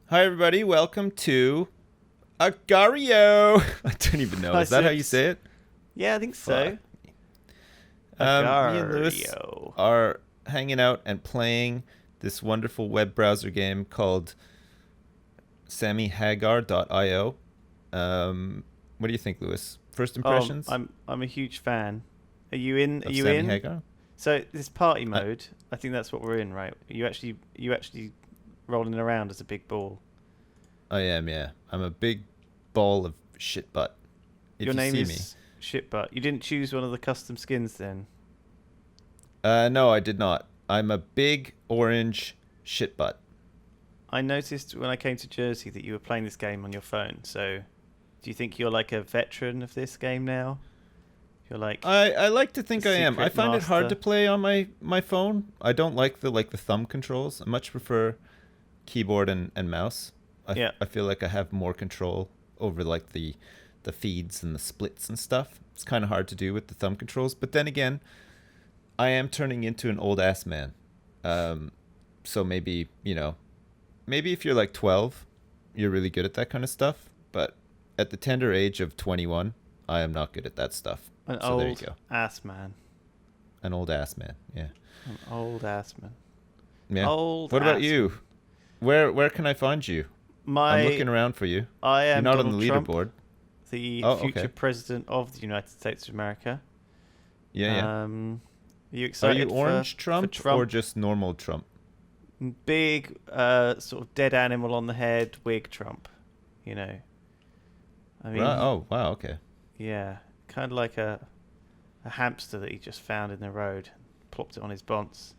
Hi, everybody. Welcome to Agario. I don't even know. Hi, Is that how you Sips. say it? Yeah, I think Fuck. so. Me and Lewis Agario. are hanging out and playing this wonderful web browser game called SammyHagar.io. What do you think, Lewis? First Oh, impressions I'm a huge fan. Are you in? Are of you Sammy in? Hagar? So this party I, mode, I think that's what we're in, right? You actually rolling around as a big ball. I am, yeah. I'm a big ball of shit butt. Your If you name see me. is Shitbutt. You didn't choose one of the custom skins then. No, I did not. I'm a big orange shit butt. I noticed when I came to Jersey that you were playing this game on your phone. So, do you think you're like a veteran of this game now? You're like I like to a think I am. I secret find it hard to master. play on my phone. I don't like the thumb controls. I much prefer keyboard and mouse. Yeah. I feel like I have more control over like the feeds and the splits and stuff. It's kind of hard to do with the thumb controls. But then again, I am turning into an old ass man. Um, so maybe maybe if you're like 12, you're really good at that kind of stuff. But at the tender age of 21, I am not good at that stuff. An So there you old go. ass man. An old ass man. Yeah. An old ass man. Yeah. Old What about ass you? man. Where can I find you? I'm My looking around for you. I You're am not on the Donald Trump, leaderboard. the Oh, future okay. president of the United States of America. Yeah, yeah. Are you Are you excited orange for Trump or Trump? just normal Trump? Big, sort of dead animal on the head, wig Trump. You know, I mean, Right. Oh, wow. Okay. yeah, kind of like a hamster that he just found in the road, plopped it on his bonce.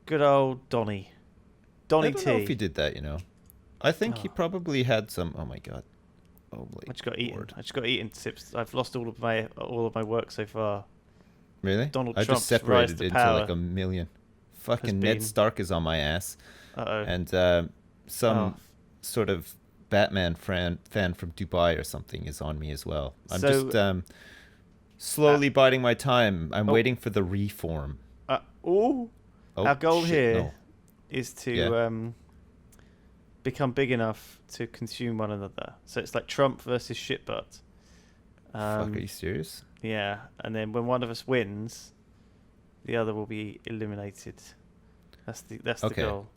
Good old Donny, I Donny don't know if he T. did that. I think he Oh, probably had some. Oh my God. Oh I wait. just got eaten. Lord. I just got eaten. Sips. I've lost all of my work so far. Really? Donald I just Trump's rise separated to into like power a million. has Fucking Ned been. Stark is on my ass, Uh and oh. some sort of Batman fan from Dubai or something is on me as well. I'm just So, uh, slowly biding my time. I'm oh, waiting for the reform. oh, Oh our goal shit, here no. is Yeah. to become big enough to consume one another. So it's like Trump versus shitbutt. Fuck, are Um, you serious? yeah, and then when one of us wins, the other will be eliminated. That's the Okay. goal.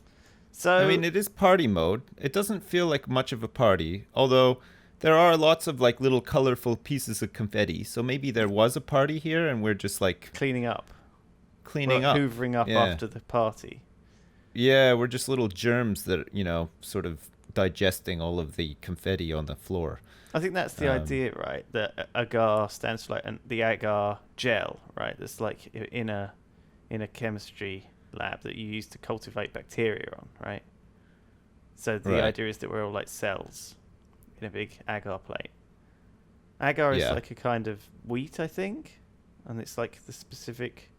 I mean, So it is party mode. It doesn't feel like much of a party, although there are lots of like little colorful pieces of confetti. So maybe there was a party here and we're just like cleaning up, we're cleaning like up. hoovering up Yeah. after the party. Yeah, we're just little germs that, sort of digesting all of the confetti on the floor. I think that's the Um, idea, right? That agar stands for like the agar gel, right? That's like in a chemistry lab that you use to cultivate bacteria on, right? So the right. idea is that we're all like cells in a big agar plate. Agar is Yeah. like a kind of wheat, I think, and it's like the specific.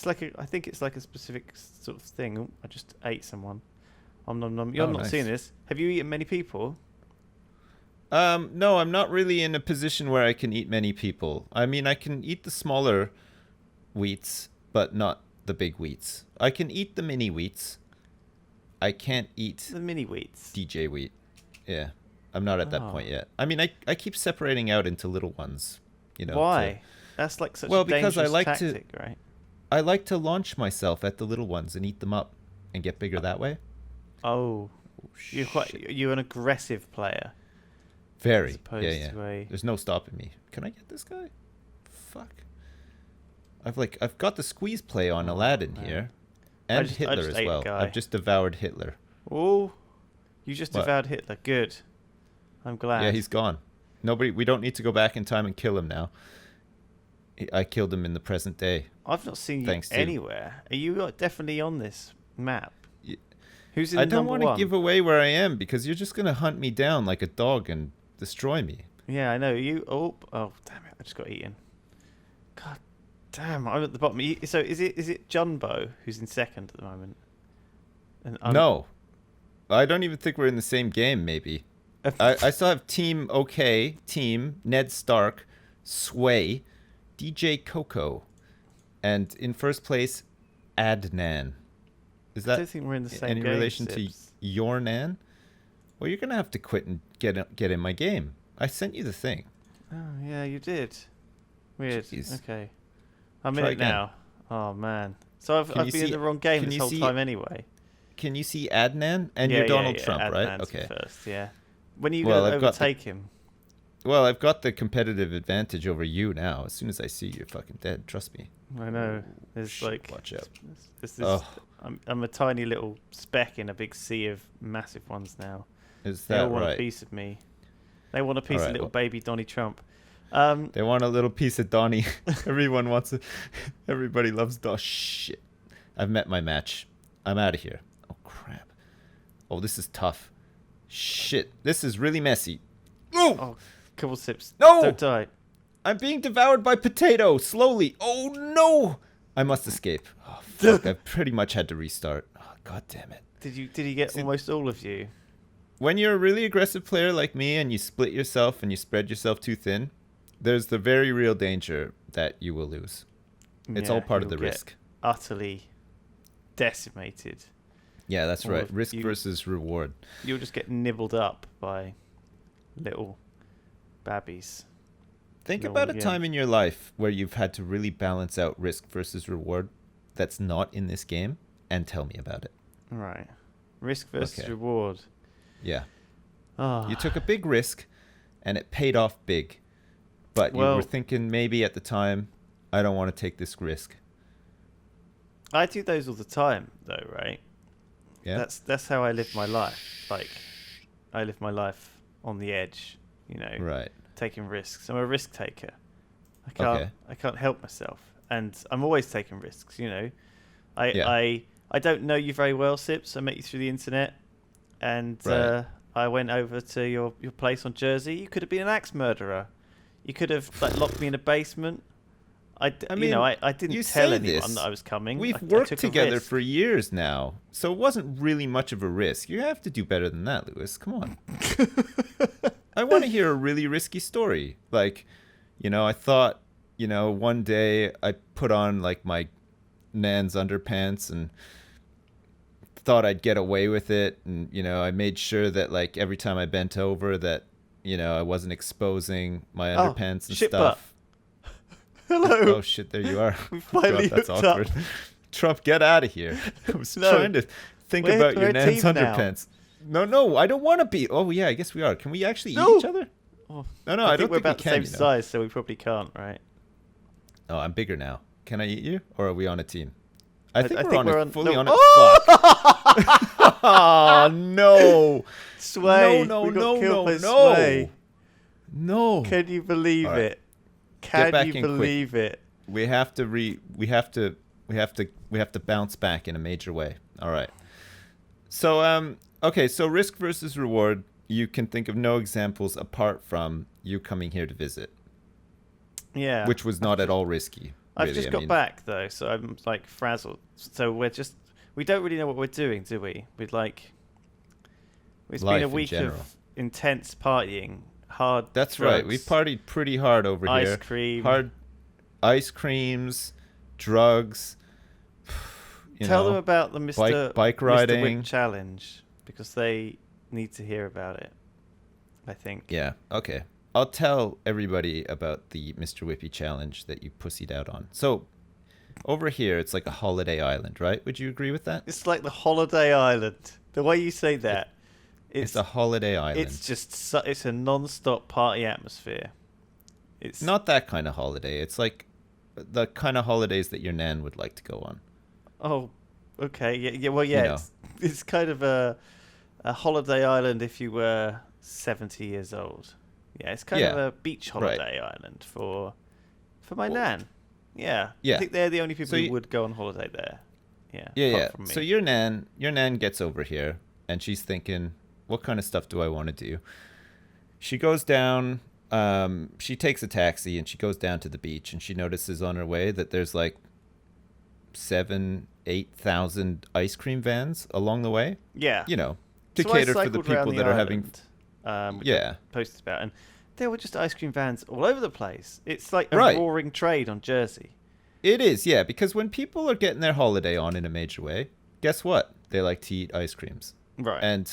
I think it's like a specific sort of thing. Oh, I just ate someone. Nom nom. You're Oh, not seeing nice. this. Have you eaten many people? No, I'm not really in a position where I can eat many people. I mean, I can eat the smaller wheats, but not the big wheats. I can eat the mini wheats. I can't eat The mini wheats. DJ wheat. Yeah, I'm not at that Oh. point yet. I mean, I keep separating out into little ones, to Why? That's like such a well, because dangerous tactic, right? I like to launch myself at the little ones and eat them up and get bigger Uh, that way. Oh, Oh you're shit. you're an aggressive player as Very. Yeah, opposed yeah. to a. There's no stopping me. Can I get this guy? Fuck. I've got the squeeze play on Oh Aladdin man, here, and I Hitler just as ate a well. I've guy. just devoured Hitler. Oh, you just What? devoured Hitler. Good. I'm Yeah, glad. he's gone. Nobody. We don't need to go back in time and kill him now. I killed him in the present day, I've not seen you thanks to. anywhere. Are you definitely on this map? y- Who's I in don't number want to one? give away where I am because you're just gonna hunt me down like a dog and destroy me. Yeah, I know. You. Oh, damn it! I just got eaten. God damn! I'm at the bottom. So is it Junbo who's in second at the moment? And No, I don't even think we're in the same game. Maybe I still have Team OK, Team Ned Stark, Sway, DJ Coco, and in first place, Adnan. Is I that don't think we're in the same any game, relation to Sips. your Nan? Well, you're gonna have to quit and get in my game. I sent you the thing. Oh, yeah, you did. Weird. Jeez. Okay. I'm in Try it again. now. Oh, man. So I've Can you been in see? the wrong game Can this you whole see? time anyway. Can you see Adnan? And Yeah, you're yeah, Donald yeah. Trump, right? Adnan's Okay. first, yeah. When are you Well, going to I've got the overtake him? well, I've got the competitive advantage over you now. As soon as I see you, you're fucking dead. Trust me. I know. There's Shit, like... watch out. This, Oh, I'm a tiny little speck in a big sea of massive ones now. is They all that want a right? piece of me. They want a piece All of right, little well, baby Donny Trump. they want a little piece of Donnie. Everyone wants it. Everybody loves Don. Shit. I've met my match. I'm out of here. Oh, crap. Oh, this is tough. Shit. This is really messy. No! Oh, couple sips. No! Don't die. I'm being devoured by potato. Slowly. Oh, no! I must escape. Oh, fuck. I pretty much had to restart. Oh, God damn it. Did he get almost all of you? When you're a really aggressive player like me and you split yourself and you spread yourself too thin, there's the very real danger that you will lose. It's all part of the you'll get risk. Utterly decimated. Yeah, that's all right. of Risk you- versus reward. You'll just get nibbled up by little babbies. Think No, about a yeah. time in your life where you've had to really balance out risk versus reward that's not in this game, and tell me about it. Right. Risk versus Okay. reward. Yeah. Oh. You took a big risk, and it paid off big. But you Well- were thinking maybe at the time, I don't want to take this risk. I do those all the time, though, right? Yeah? That's how I live my life. Like, I live my life on the edge, you know, Right. taking risks. I'm a risk taker. Okay. I can't help myself, and I'm always taking risks. You know, Yeah. I don't know you very well, Sips. I met you through the internet, and Right. I went over to your place on Jersey. You could have been an axe murderer. You could have like locked me in a basement. I mean, I didn't you tell say anyone this. that I was coming. We've I worked took a together risk. for years now, so it wasn't really much of a risk. You have to do better than that, Lewis. Come on. I want to hear a really risky story. Like, I thought, one day I put on like my Nan's underpants and thought I'd get away with it. And, I made sure that like every time I bent over that, I wasn't exposing my underpants and shit stuff. Hello. Oh shit, there you are. We finally God, that's hooked up. awkward. Trump, get out of here. I was No. trying to think We're- about we're your a Nan's team now. underpants. No, I don't want to be. Oh yeah, I guess we are. Can we actually No. eat each other? Oh, No, I don't we're think we about the can. same size, so we probably can't, right? Oh, I'm bigger now. Can I eat you, or are we on a team? I think I we're think on we're it. on- Fully no. on it. Fuck. Oh no. Sway. No, we got no, killed no, by no. Sway. No. Can you believe All right. it? Can back you in quick. believe it? We have to bounce back in a major way. All right. So okay, so risk versus reward, you can think of no examples apart from you coming here to visit, Yeah. which was not at all risky. I've really. just got back though, so I'm like frazzled. So we don't really know what we're doing, do we? It's Life been a in week general. of intense partying, hard. That's right. We drugs, partied pretty hard over ice here. cream. Hard ice creams, drugs. Tell them about the Mr. bike Mr. riding. Whip challenge because they need to hear about it. I think. Yeah. Okay. I'll tell everybody about the Mr. Whippy challenge that you pussied out on. So, over here, it's like a holiday island, right? Would you agree with that? It's like the holiday island. The way you say that, It's a holiday island. it's just it's a non-stop party atmosphere. It's Not that kind of holiday. It's like the kind of holidays that your nan would like to go on. Oh, okay. Yeah. Well, yeah. You know. It's kind of a holiday island if you were 70 years old. Yeah, it's kind of Yeah, a beach holiday island for my nan. Yeah. Yeah. I think they're the only people So who you- would go on holiday there. Yeah. Yeah, apart yeah. From me. So your nan gets over here and she's thinking, what kind of stuff do I want to do? She goes down, she takes a taxi and she goes down to the beach and she notices on her way that there's like 8,000 ice cream vans along the way. Yeah. To So I cater for the cycled around people the that are having. island, which Yeah. I posted about, and there were just ice cream vans all over the place. It's like a Right. roaring trade on Jersey. It is, yeah, because when people are getting their holiday on in a major way, guess what? They like to eat ice creams. Right. And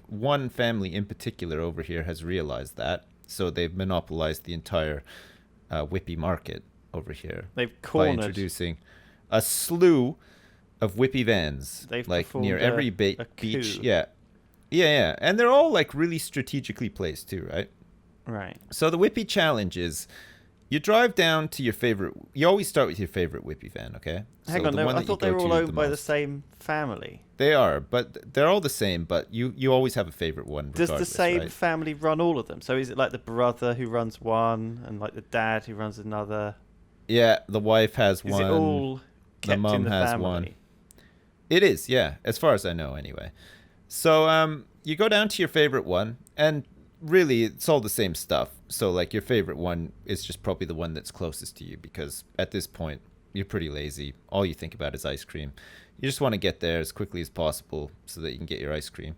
one family in particular over here has realized that, so they've monopolized the entire whippy market over here They've by cornered. introducing a slew of whippy vans, They've like near performed every a beach. coup. Yeah, yeah, and they're all like really strategically placed too, right? Right. So the whippy challenge is you drive down to your favorite. You always start with your favorite whippy van, okay? Hang So on, the no, one I that you thought they go were all to owned by the most. same family. They are, but they're all the same. But you always have a favorite one, Does the regardless, same right? family run all of them? So is it like the brother who runs one and like the dad who runs another? Yeah, the wife has Is one. it all The kept in mom the has family? one. It is, yeah, as far as I know, anyway. So you go down to your favorite one, and really, it's all the same stuff. So like your favorite one is just probably the one that's closest to you, because at this point you're pretty lazy. All you think about is ice cream. You just want to get there as quickly as possible so that you can get your ice cream.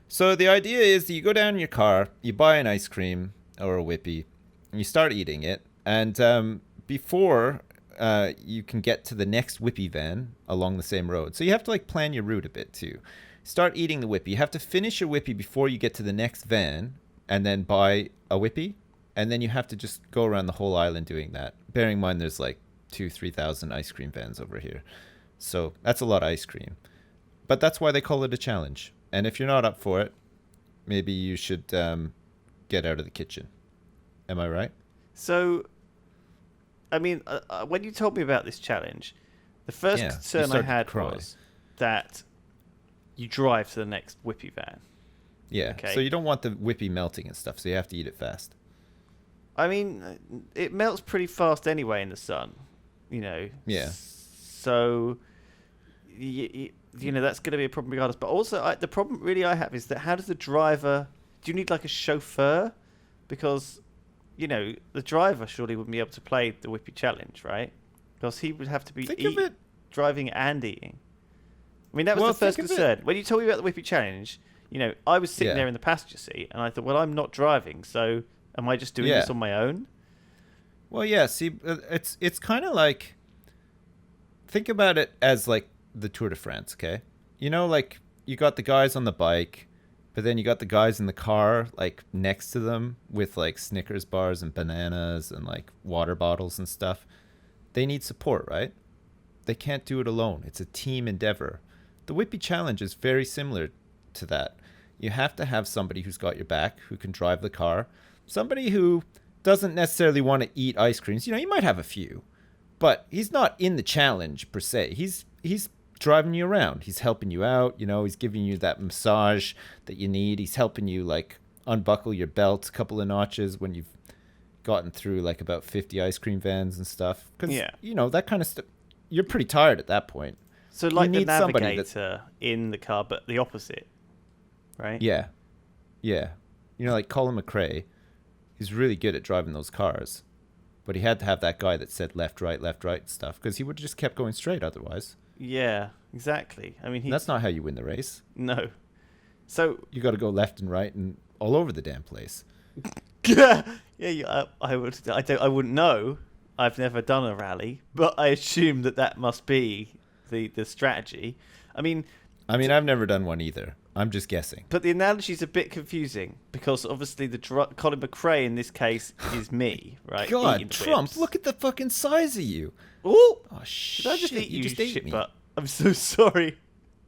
So the idea is that you go down in your car, you buy an ice cream or a whippy, and you start eating it. And before you can get to the next whippy van along the same road, so you have to like plan your route a bit too. Start eating the whippy. You have to finish your whippy before you get to the next van, and then buy a whippy, and then you have to just go around the whole island doing that. Bearing in mind, there's like 3,000 ice cream vans over here, so that's a lot of ice cream. But that's why they call it a challenge. And if you're not up for it, maybe you should get out of the kitchen. Am I right? So, I mean, when you told me about this challenge, the first Yeah, you concern I started to had cry. was that you drive to the next whippy van. Yeah. Okay. So you don't want the whippy melting and stuff, so you have to eat it fast. I mean, it melts pretty fast anyway in the sun, you know. Yeah. So, that's going to be a problem regardless. But also, the problem really I have is that how does the driver... Do you need like a chauffeur? Because, the driver surely wouldn't be able to play the whippy challenge, right? Because he would have to be Think of it. driving and eating. I mean, that was Well, the first think of it- concern. When you told me about the whippy challenge, I was sitting Yeah. there in the passenger seat, and I thought, well, I'm not driving, so am I just doing Yeah. this on my own? Well, yeah. See, it's kind of like, think about it as like the Tour de France. Okay, like you got the guys on the bike, but then you got the guys in the car like next to them with like Snickers bars and bananas and like water bottles and stuff. They need support, right? They can't do it alone. It's a team endeavor. The Whippy Challenge is very similar to that. You have to have somebody who's got your back, who can drive the car, somebody who doesn't necessarily want to eat ice creams. You might have a few, but he's not in the challenge per se. He's driving you around. He's helping you out. He's giving you that massage that you need. He's helping you like unbuckle your belt a couple of notches when you've gotten through like about 50 ice cream vans and stuff. Because, Yeah. That kind of stuff. You're pretty tired at that point. So like the need somebody navigator in the car, but the opposite, right? Yeah. Yeah. Like Colin McRae, he's really good at driving those cars. But he had to have that guy that said left, right, stuff, because he would have just kept going straight otherwise. Yeah, exactly. I mean, That's not how you win the race. no. So You got to go left and right and all over the damn place. I wouldn't know. I've never done a rally, but I assume that must be the strategy. I mean, I've never done one either. I'm just guessing. but the analogy's a bit confusing because obviously Colin McRae in this case is me, right? Eating God, Trump, whips. look at the fucking size of you. Ooh! Oh, shit. Did I just eat you, just ate shit me. butt? I'm so sorry.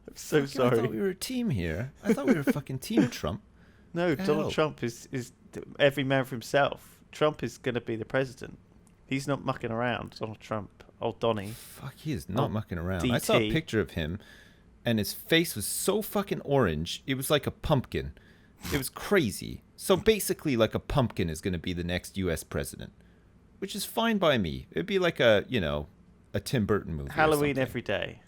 I'm so Fucking, I sorry. thought we were a team here. I thought we were a fucking team, Trump. No, Hell. Donald Trump is every man for himself. Trump is going to be the president. He's not mucking around, Donald Trump. Old Donny. Fuck, he is not Oh, mucking around. I saw a DT. picture of him, and his face was so fucking orange. It was like a pumpkin. It was crazy. So basically, like a pumpkin is going to be the next U.S. president, which is fine by me. It'd be like a Tim Burton movie. or Halloween something. every day.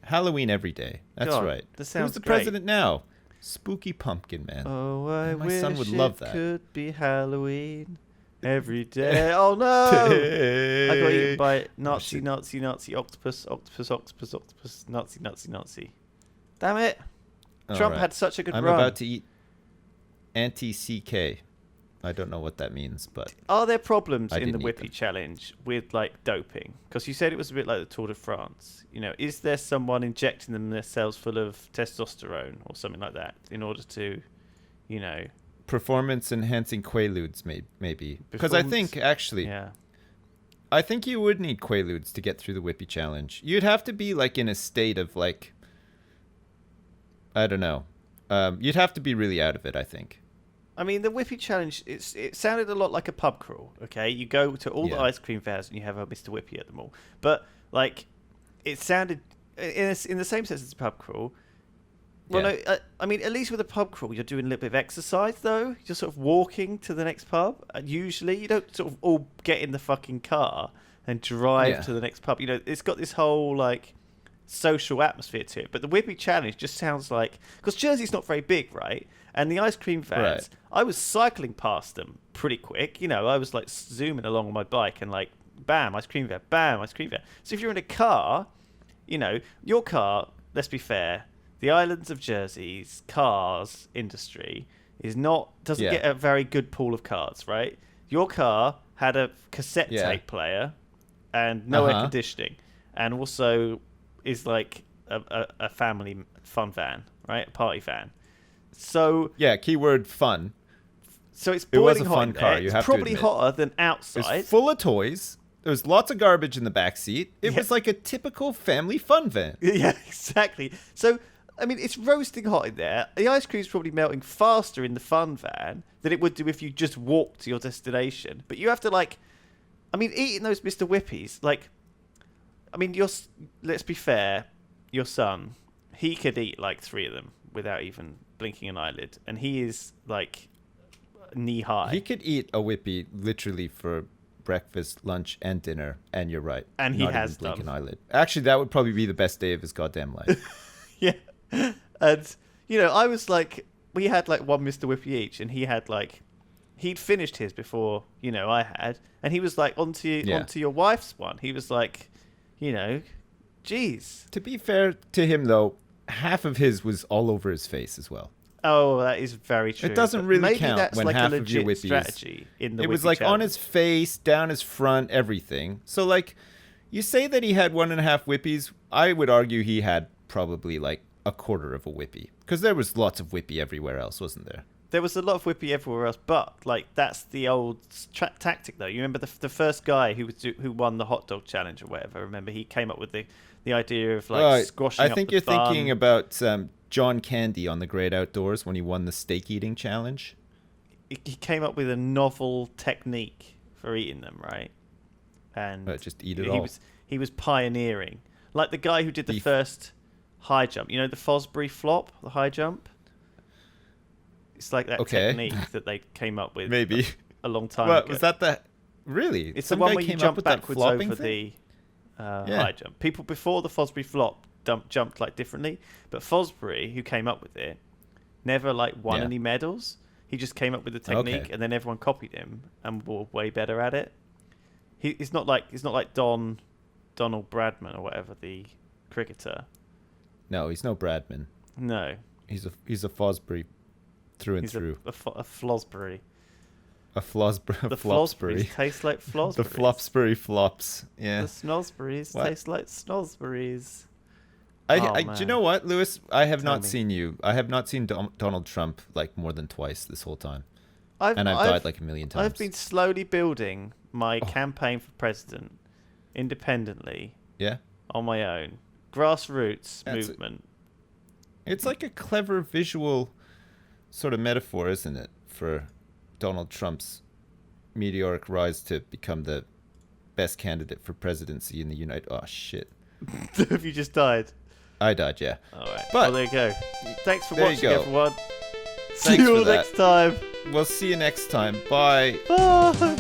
Halloween every day. That's God, right. that sounds Who's the great. president now? Spooky Pumpkin Man. Oh, I My wish son would love it that. could be Halloween every day. Oh no! I got eaten by Nazi, shit. Nazi, Nazi, octopus, octopus, octopus, octopus, Nazi, Nazi, Nazi. Damn it! All Trump right. had such a good I'm run. about to eat anti-CK. I don't know what that means, but Are there problems I in the didn't eat Whippy them. challenge with like doping? Because you said it was a bit like the Tour de France. You know, is there someone injecting themselves full of testosterone or something like that in order to, you know, performance enhancing quaaludes, maybe. Because I performance? think actually, Yeah. I think you would need quaaludes to get through the Whippy challenge. You'd have to be like in a state of like, I don't know. You'd have to be really out of it, I think. I mean, the Whippy challenge, it sounded a lot like a pub crawl, okay? You go to all the Yeah. ice cream fairs and you have a Mr. Whippy at them all. But, like, it sounded, in the same sense as a pub crawl. Well, Yeah. no, I mean, at least with a pub crawl, you're doing a little bit of exercise, though. You're sort of walking to the next pub. And usually, you don't sort of all get in the fucking car and drive Yeah. to the next pub. You know, it's got this whole, like, social atmosphere to it. But the Whippy challenge just sounds like... Because Jersey's not very big, right? And the ice cream vans, Right. I was cycling past them pretty quick. You know, I was, like, zooming along on my bike and, like, bam, ice cream van, bam, ice cream van. So if you're in a car, you know, your car, let's be fair... The islands of Jersey's cars industry doesn't Yeah. get a very good pool of cars, right? Your car had a cassette Yeah. tape player and no air conditioning, and also is like a family fun van, right? A party van. So Yeah, keyword fun. it's It was boiling a hot fun in car, there. you It's have to probably admit. hotter than It outside. was full of toys. There was lots of garbage in the back seat. It Yeah. was like a typical family fun van. Yeah, exactly. So, I mean, it's roasting hot in there. The ice cream's probably melting faster in the fun van than it would do if you just walked to your destination. But you have to, like... I mean, eating those Mr. Whippies, like... I mean, let's be fair. Your son, he could eat, like, 3 of them without even blinking an eyelid. And he is, like, knee-high. He could eat a Whippy literally for breakfast, lunch, and dinner. And you're right. And he Not has even blink done. an eyelid. Actually, that would probably be the best day of his goddamn life. Yeah. And, you know, I was like, we had like one Mr. Whippy each, and he had like, he'd finished his before, you know, I had. And he was like, onto your wife's one. He was like, you know, geez. To be fair to him, though, half of his was all over his face as well. Oh, that is very true. It doesn't But really maybe count that's when like half a of your legit Whippy is- strategy in the It was Whippy like on challenge. his face, down his front, everything. So, like, you say that he had 1.5 Whippies. I would argue he had probably like a quarter of a Whippy. Because there was lots of Whippy everywhere else, wasn't there? There was a lot of Whippy everywhere else, but like that's the old tactic, though. You remember the first guy who won the hot dog challenge or whatever? Remember he came up with the idea of like squashing I up think the you're bun. thinking about John Candy on The Great Outdoors when he won the steak eating challenge. He came up with a novel technique for eating them, right? And Just eat it he all. he was pioneering, like the guy who did the Beef. first high jump. You know, the Fosbury flop, the high jump. It's like that Okay. technique that they came up with Maybe. a long time What ago. was that? Really? It's Some the one guy where you came up jump with that backwards flopping over thing? the Yeah. high jump. People before the Fosbury flop jumped like differently, but Fosbury, who came up with it, never like won Yeah. any medals. He just came up with the technique, Okay. and then everyone copied him and were way better at it. It's not like Donald Bradman or whatever, the cricketer. No, he's no Bradman. No, He's a Fosbury through and he's through. a Flosbury. A Flosbury. The Flopsbury. Flosburys taste like Flosburys. The Flopsbury flops. Yeah. The Snosburys What? taste like Snosburys. Do man. you know what, Lewis? I have Tell not me. seen you. I have not seen Donald Trump like more than twice this whole time, I've and I've died like a million times. I've been slowly building my campaign for president independently Yeah, on my own. Grassroots That's it. movement. it's like a clever visual sort of metaphor, isn't it, for Donald Trump's meteoric rise to become the best candidate for presidency in the United. Oh shit, Have you just died? I died. Yeah. All right. But- well, there you go. Thanks for There you watching, go. everyone. See Thanks you all for that. next time. We'll see you next time. Bye. Bye.